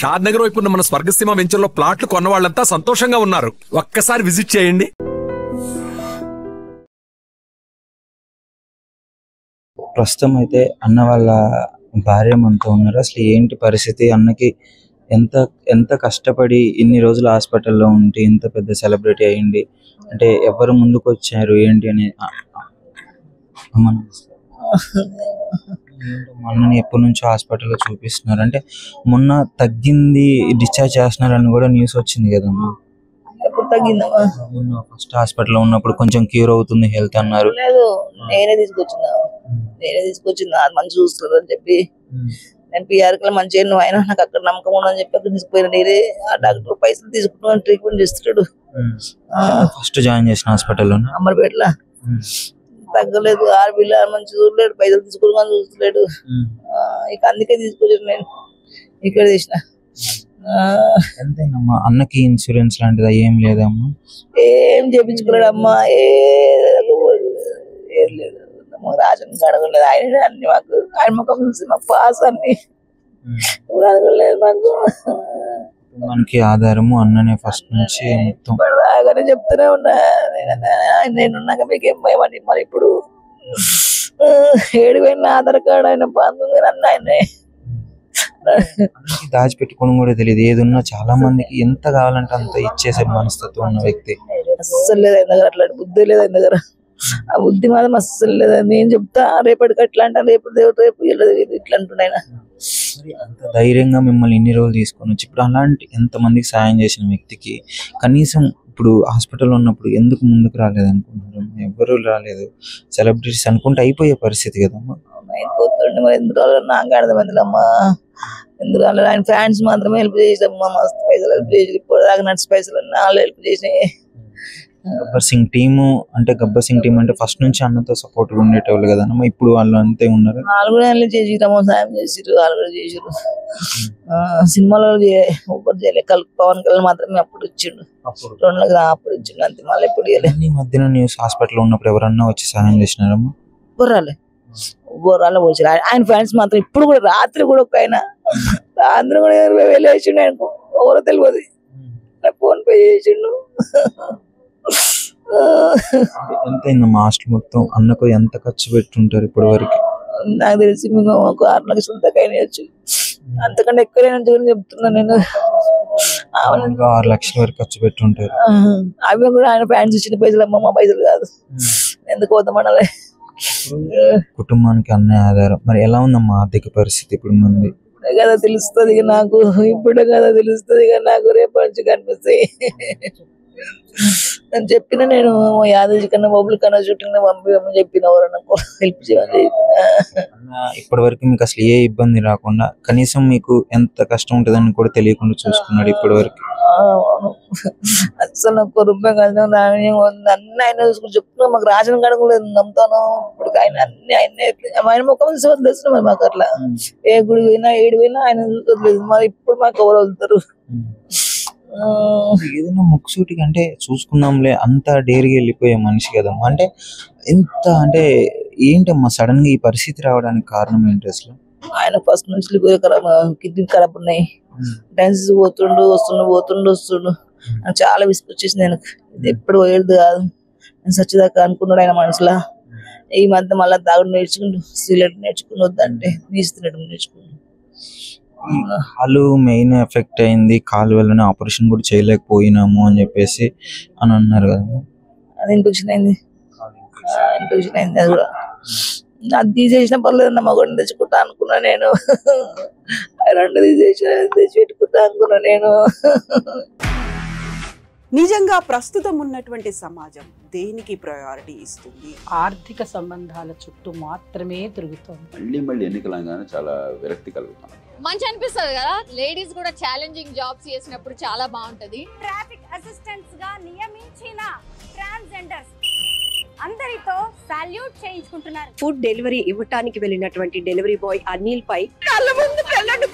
షాద్ నగర్ వైపు ఉన్న మన స్వర్గసీమ వెంచర్ లో ప్లాట్లు కొన్న వాళ్ళంతా సంతోషంగా ఉన్నారు. ఒక్కసారి విజిట్ చేయండి. ప్రస్తుతం అయితే అన్న వాళ్ళ భార్య మనతో ఉన్నారు. అసలు ఏంటి పరిస్థితి, అన్నకి ఎంత ఎంత కష్టపడి ఇన్ని రోజులు హాస్పిటల్లో ఉంటే ఇంత పెద్ద సెలబ్రిటీ అయ్యింది అంటే ఎవరు ముందుకు వచ్చారు ఏంటి అని. అన్నని ఎప్పటి నుంచో హాస్పిటల్లో చూపిస్తున్నారు అంటే మొన్న తగ్గింది డిశ్చార్జ్ చేస్తున్నారని కూడా న్యూస్ వచ్చింది కదమ్మా. మొన్న ఫస్ట్ హాస్పిటల్లో ఉన్నప్పుడు కొంచెం క్యూర్ అవుతుంది హెల్త్ అన్నారు. నేనే తీసుకొచ్చిన మంచి చూస్తున్నారు అని చెప్పి నేను పిఆర్కి మంచిగా నువ్వు అయినా నాకు అక్కడ నమ్మకం ఉండని చెప్పి అక్కడ తీసుకుపోయిన నేనే ఆ డాక్టర్ పైసలు తీసుకుంటున్నాను ట్రీట్మెంట్ చేస్తున్నాడు. ఫస్ట్ జాయిన్ చేసిన హాస్పిటల్లో అమర్పేటలో తగ్గలేదు. ఆర్బీలో మంచి చూడలేడు, పైసలు తీసుకుని చూస్తలేడు. ఇక అందుకే తీసుకొచ్చాను నేను ఇక్కడ చేసిన. ఎంతేనమ్మా అన్నకి ఇన్సూరెన్స్ లాంటిది ఏం లేదమ్మా? ఏం చేయించుకోలేడు అమ్మా, ఏం లేదు. రాజన్ అడగలేదు ఆయన అన్ని మాకు ఆయన ముఖం చూసి మాకు పాస్ అన్ని అడగలేదు మాకు. మనకి ఆధారము అన్ననే ఫస్ట్ నుంచి మొత్తం బాగానే చెప్తూనే ఉన్నా నేనున్నాక మీకేం భయమండి. మరి ఇప్పుడు 7,000 ఆధార్ కార్డు ఆయన పందుగా అన్న ఆయనే దాచిపెట్టుకోవడం కూడా తెలియదు. ఏది ఉన్నా చాలా మందికి ఎంత కావాలంటే అంత ఇచ్చేసే మనస్తత్వం ఉన్న వ్యక్తి. అస్సలు లేదు ఆయన దగ్గర, అట్లాంటి బుద్ధి లేదు ఆయన దగ్గర. ఆ బుద్ధి మాత్రం అస్సలు లేదు. నేను చెప్తా రేపటికి అట్లా అంటా, రేపు ఇట్లా అంటున్నా ఆయన. అంత ధైర్యంగా మిమ్మల్ని ఇన్ని రోజులు తీసుకొని వచ్చి ఇప్పుడు అలాంటి ఎంత మందికి సాయం చేసిన వ్యక్తికి కనీసం ఇప్పుడు హాస్పిటల్లో ఉన్నప్పుడు ఎందుకు ముందుకు రాలేదు అనుకుంటున్నారు? ఎవరు రాలేదు. సెలబ్రిటీస్ అనుకుంటే అయిపోయే పరిస్థితి కదమ్మా. అయిపోతుండే మరి ఎందుకు రాలేదు నాకు అర్థమైందిలమ్మా. ఎందుకు రాలేదు? ఆయన ఫ్యాన్స్ మాత్రమే హెల్ప్ చేసామ్మా, మస్తు పైసలు హెల్ప్ చేసి ఇప్పుడు దాకా నట్స్ పైసలు వాళ్ళు హెల్ప్ చేసినాయి. గబ్బర్ సింగ్ టీము అంటే గబ్బర్ సింగ్ టీం అంటే ఫస్ట్ నుంచి అన్నతో సపోర్ట్ ఉండేటోళ్ళు కదమ్మా. ఇప్పుడు వాళ్ళు అంతే ఉన్నారు. వాళ్ళు కూడా చేసిరమ్మా, సాయం చేసిరు, వాళ్ళు కూడా చేసిరు. సినిమాలో ఒకటి చేయలే, పవన్ కళ్యాణ్ మాత్రమే అప్పుడు ఇచ్చిండు, 2 అప్పుడు ఇచ్చిండు అంతే. మళ్ళీ ఇప్పుడు ఈ మధ్యన న్యూస్ హాస్పిటల్లో ఉన్నప్పుడు ఎవరన్నా వచ్చి సహాయం చేసినారమ్మా? బొర్రాలే వచ్చారు. ఆయన ఫ్యాన్స్ మాత్రం ఇప్పుడు కూడా రాత్రి కూడా ఒక ఆయన అందరూ కూడా వెళ్ళేసిండు. ఆయనకు ఎవరో తెలియదు, ఫోన్ పే చేసిండు. ఎంతైందమ్మా హాస్టల్ మొత్తం అన్నకు ఎంత ఖర్చు పెట్టుంటారు ఇప్పటి వరకు? నాకు తెలిసి మీకు ఒక 6 లక్షల దాకా అయినాయచ్చు, అంతకంటే ఎక్కువ చెప్తున్నా నేను. 6 లక్షల వరకు ఖర్చు పెట్టుంటారు. అవి కూడా ఆయన ఫ్యాన్స్ ఇచ్చిన పైసలు అమ్మ, మా పైసలు కాదు. ఎందుకు పోతామనాలి? కుటుంబానికి అన్నే ఆధారం. మరి ఎలా ఉందమ్మా ఆర్థిక పరిస్థితి ఇప్పుడు మంది? కదా తెలుస్తుంది నాకు, ఇప్పుడు కదా తెలుస్తుంది నాకు, రేపటి నుంచి కనిపిస్తాయి. నేను చెప్పిన నేను యాదవ్ కన్నా బొబ్బుల కన్నా షూటింగ్ పంపించమని చెప్పిన ఎవరన్నా హెల్ప్ చేయాలి. ఇప్పటి వరకు మీకు అసలు ఏ ఇబ్బంది రాకుండా కనీసం మీకు ఎంత కష్టం ఉంటుందని కూడా తెలియకుండా చూసుకున్నాడు ఇప్పటి వరకు. అసలు ఒక్క రూపాయి కాదు, అన్ని ఆయన చూసుకుని చెప్తున్నా. మాకు రాజన్ కడగలేదు, నమ్ముతాను ఇప్పుడు ఆయన అన్ని ఆయన ముఖం తెలుసు మరి మాకు. అట్లా ఏ గుడి పోయినా ఏడు పోయినా ఆయన చూసుకోలేదు. మరి ఇప్పుడు మాకు ఎవరు వదులుతారు? ఏదైనా ముక్కుసూటికి అంటే చూసుకున్నాంలే అంత డేర్గా వెళ్ళిపోయే మనిషి కదమ్మా. అంటే ఎంత అంటే ఏంటమ్మా సడన్ గా ఈ పరిస్థితి రావడానికి కారణం ఏంటి అసలు? ఆయన ఫస్ట్ నుంచి కిడ్నీ ఖరాబ్ ఉన్నాయి, డయాలసిస్ పోతుండు వస్తుండు. నాకు చాలా విసుకొచ్చేసింది ఆయనకు. ఇది ఎప్పుడు పోయేది కాదు, నేను సచ్చిదాకా అనుకున్నాడు ఆయన మనసులో. ఈ మధ్య మళ్ళీ తాగుడు నేర్చుకుంటూ సిగరెట్ నేర్చుకుని వద్దంటే నీస్తున్నట్టు నేర్చుకుంటూ. కాలు మెయిన్ ఎఫెక్ట్ అయింది, కాలు వల్లనే ఆపరేషన్ కూడా చేయలేకపోయినాము అని చెప్పేసి అని అన్నారు కదా. అది ఇన్ఫెక్షన్ అయింది అది కూడా. అది తీసేసిన పర్లేదన్న మగోడిని తెచ్చుకుంటా అనుకున్నా నేను. 2 తెచ్చి పెట్టుకుంటా అనుకున్నా నేను. నిజంగా ప్రస్తుతం ఉన్నటువంటి సమాజం దేనికి ప్రయారిటీ ఇస్తుంది? ఆర్థిక సంబంధాల చుట్టూ మాత్రమే తిరుగుతుంది. మళ్ళీ ఎన్నికలంగానే చాలా విరక్తి కలుగుతాం. మంచి అనిపిస్తుంది కదా, లేడీస్ కూడా ఛాలెంజింగ్ జాబ్స్ చేసినప్పుడు చాలా బాగుంటది. ట్రాఫిక్ అసిస్టెంట్స్ గా నియమించిన ట్రాన్స్జెండర్స్ అందరితో సాల్యూట్ చేయించుకుంటున్నారు. ఫుడ్ డెలివరీ ఇవ్వటానికి వెళ్ళినటువంటి డెలివరీ బాయ్ అనిల్ పై కళ్ళ ముందు పెళ్ళండి